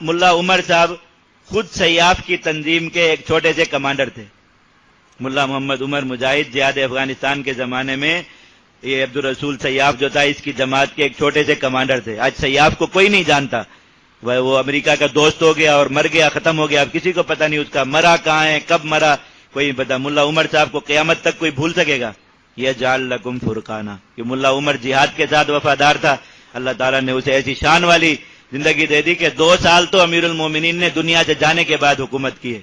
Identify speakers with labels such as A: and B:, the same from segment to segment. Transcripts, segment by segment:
A: ملا عمر صاحب خود سیاف کی تنظیم کے ایک چھوٹے سے کمانڈر تھے. ملا محمد عمر مجاہد جہاد افغانستان کے زمانے میں یہ عبدالرسول سیاف جو تھا اس کی جماعت کے ایک چھوٹے سے کمانڈر تھے. آج سیاف کو کوئی نہیں جانتا، وہ امریکہ کا دوست ہو گیا اور مر گیا، ختم ہو گیا. اب کسی کو پتہ نہیں اس کا مرا کہاں ہے، کب مرا، کوئی نہیں پتا. ملا عمر صاحب کو قیامت تک کوئی بھول سکے گا؟ یجعل لکم فرقانا. کہ ملا عمر جہاد کے ساتھ وفادار تھا، اللہ تعالیٰ نے اسے ایسی شان والی زندگی دے دی کہ 2 سال تو امیر المومنین نے دنیا سے جانے کے بعد حکومت کی ہے.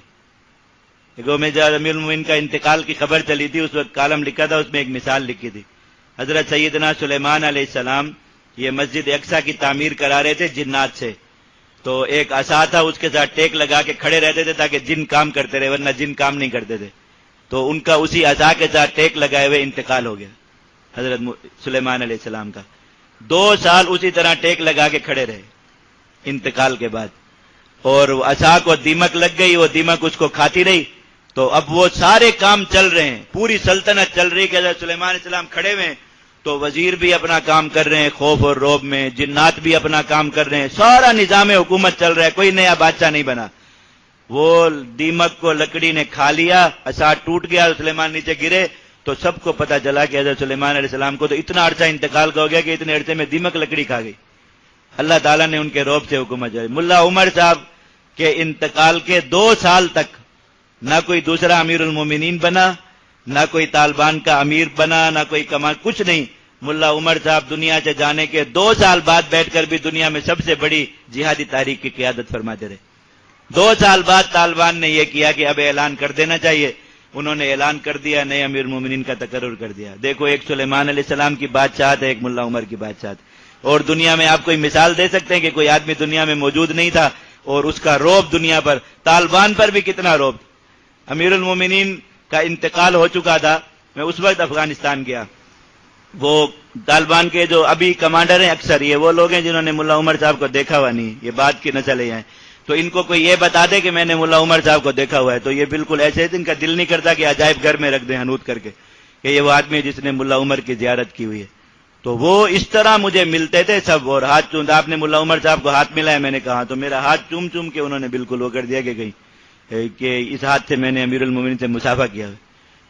A: میں جب امیر المومنین کا انتقال کی خبر چلی تھی اس وقت کالم لکھا تھا، اس میں ایک مثال لکھی تھی. حضرت سیدنا سلیمان علیہ السلام یہ مسجد اقصیٰ کی تعمیر کرا رہے تھے جنات سے. تو ایک عصا تھا، اس کے ساتھ ٹیک لگا کے کھڑے رہتے تھے تاکہ جن کام کرتے رہے، ورنہ جن کام نہیں کرتے تھے. تو ان کا اسی عصا کے ساتھ ٹیک لگائے ہوئے انتقال ہو گیا حضرت سلیمان علیہ السلام کا. 2 سال اسی طرح ٹیک لگا کے کھڑے رہے انتقال کے بعد، اور عصا کو دیمک لگ گئی، وہ دیمک اس کو کھاتی رہی. تو اب وہ سارے کام چل رہے ہیں، پوری سلطنت چل رہی کہ حضرت سلیمان علیہ السلام کھڑے ہوئے ہیں. تو وزیر بھی اپنا کام کر رہے ہیں خوف اور رعب میں، جنات بھی اپنا کام کر رہے ہیں، سارا نظام حکومت چل رہا ہے، کوئی نیا بادشاہ نہیں بنا. وہ دیمک کو لکڑی نے کھا لیا، عصا ٹوٹ گیا، سلیمان نیچے گرے. تو سب کو پتا چلا کہ حضرت سلیمان علیہ السلام کو تو اتنا عرصہ انتقال کا ہو گیا کہ اتنے عرصے میں دیمک لکڑی کھا گئی. اللہ تعالیٰ نے ان کے رعب سے حکومت جاری. ملا عمر صاحب کے انتقال کے 2 سال تک نہ کوئی دوسرا امیر المومنین بنا، نہ کوئی طالبان کا امیر بنا، نہ کوئی کمان، کچھ نہیں. ملا عمر صاحب دنیا سے جانے کے 2 سال بعد بیٹھ کر بھی دنیا میں سب سے بڑی جہادی تحریک کی قیادت فرماتے رہے. 2 سال بعد طالبان نے یہ کیا کہ اب اعلان کر دینا چاہیے. انہوں نے اعلان کر دیا، نئے امیر المومنین کا تقرر کر دیا. دیکھو، ایک سلیمان علیہ السلام کی بادشاہت ہے، ایک ملا عمر کی بادشاہت. اور دنیا میں آپ کوئی مثال دے سکتے ہیں کہ کوئی آدمی دنیا میں موجود نہیں تھا اور اس کا رعب دنیا پر، طالبان پر بھی کتنا رعب. امیر المومنین کا انتقال ہو چکا تھا، میں اس وقت افغانستان گیا. وہ طالبان کے جو ابھی کمانڈر ہیں اکثر یہ وہ لوگ ہیں جنہوں نے ملا عمر صاحب کو دیکھا ہوا نہیں، یہ بات کی نہ چلے جائیں. تو ان کو کوئی یہ بتا دے کہ میں نے ملا عمر صاحب کو دیکھا ہوا ہے تو یہ بالکل ایسے ان کا دل نہیں کرتا کہ عجائب گھر میں رکھ دیں حنوط کر کے کہ یہ وہ آدمی جس نے ملا عمر کی زیارت کی ہوئی ہے. تو وہ اس طرح مجھے ملتے تھے سب، اور ہاتھ چوم، آپ نے ملا عمر صاحب کو ہاتھ ملایا، میں نے کہا تو میرا ہاتھ چوم چوم کے انہوں نے بالکل وہ کر دیا کہ کہیں کہ اس ہاتھ سے میں نے امیر المومنین سے مصافحہ کیا.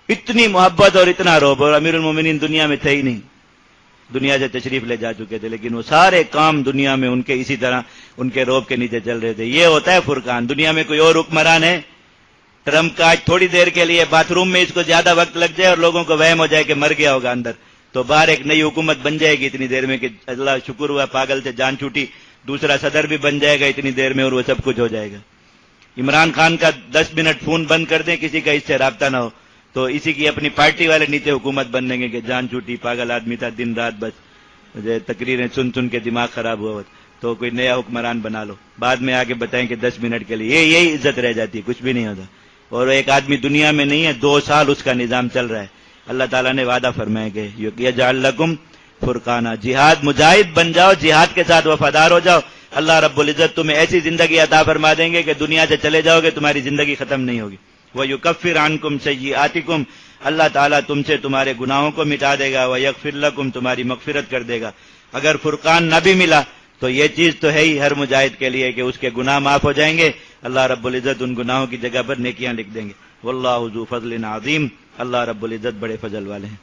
A: اتنی محبت اور اتنا رعب، اور امیر المومنین دنیا میں تھے ہی نہیں، دنیا سے تشریف لے جا چکے تھے، لیکن وہ سارے کام دنیا میں ان کے اسی طرح ان کے رعب کے نیچے چل رہے تھے. یہ ہوتا ہے فرقان. دنیا میں کوئی اور حکمران ہے، ٹرمپ کا آج تھوڑی دیر کے لیے باتھ روم میں اس کو زیادہ وقت لگ جائے اور لوگوں کو وہم ہو جائے کہ مر گیا ہوگا اندر، تو باہر ایک نئی حکومت بن جائے گی اتنی دیر میں کہ اللہ شکر ہوا پاگل سے جان چھوٹی، دوسرا صدر بھی بن جائے گا اتنی دیر میں اور وہ سب کچھ ہو جائے گا. عمران خان کا 10 منٹ فون بند کر دیں، کسی کا اس سے رابطہ نہ ہو، تو اسی کی اپنی پارٹی والے نیچے حکومت بن دیں گے کہ جان چھوٹی پاگل آدمی تھا، دن رات بس تقریریں سن سن کے دماغ خراب ہوا، تو کوئی نیا حکمران بنا لو، بعد میں آ کے بتائیں کہ 10 منٹ کے لیے یہی عزت رہ جاتی ہے، کچھ بھی نہیں ہوتا. اور ایک آدمی دنیا میں نہیں ہے، 2 سال اس کا نظام چل رہا ہے. اللہ تعالیٰ نے وعدہ فرمایا کہ یجعل لکم فرقانا، جہاد مجاہد بن جاؤ، جہاد کے ساتھ وفادار ہو جاؤ، اللہ رب العزت تمہیں ایسی زندگی عطا فرما دیں گے کہ دنیا سے چلے جاؤ گے تمہاری زندگی ختم نہیں ہوگی. وَيُكَفِّرْ عَنْكُمْ سَيِّئَاتِكُمْ، اللہ تعالیٰ تم سے تمہارے گناہوں کو مٹا دے گا. وَيَغْفِرْ لَكُمْ، تمہاری مغفرت کر دے گا. اگر فرقان نہ بھی ملا تو یہ چیز تو ہے ہی ہر مجاہد کے لیے کہ اس کے گناہ معاف ہو جائیں گے، اللہ رب العزت ان گناہوں کی جگہ پر نیکیاں لکھ دیں گے. واللہ ذو فضل عظیم، اللہ رب العزت بڑے فضل والے ہیں.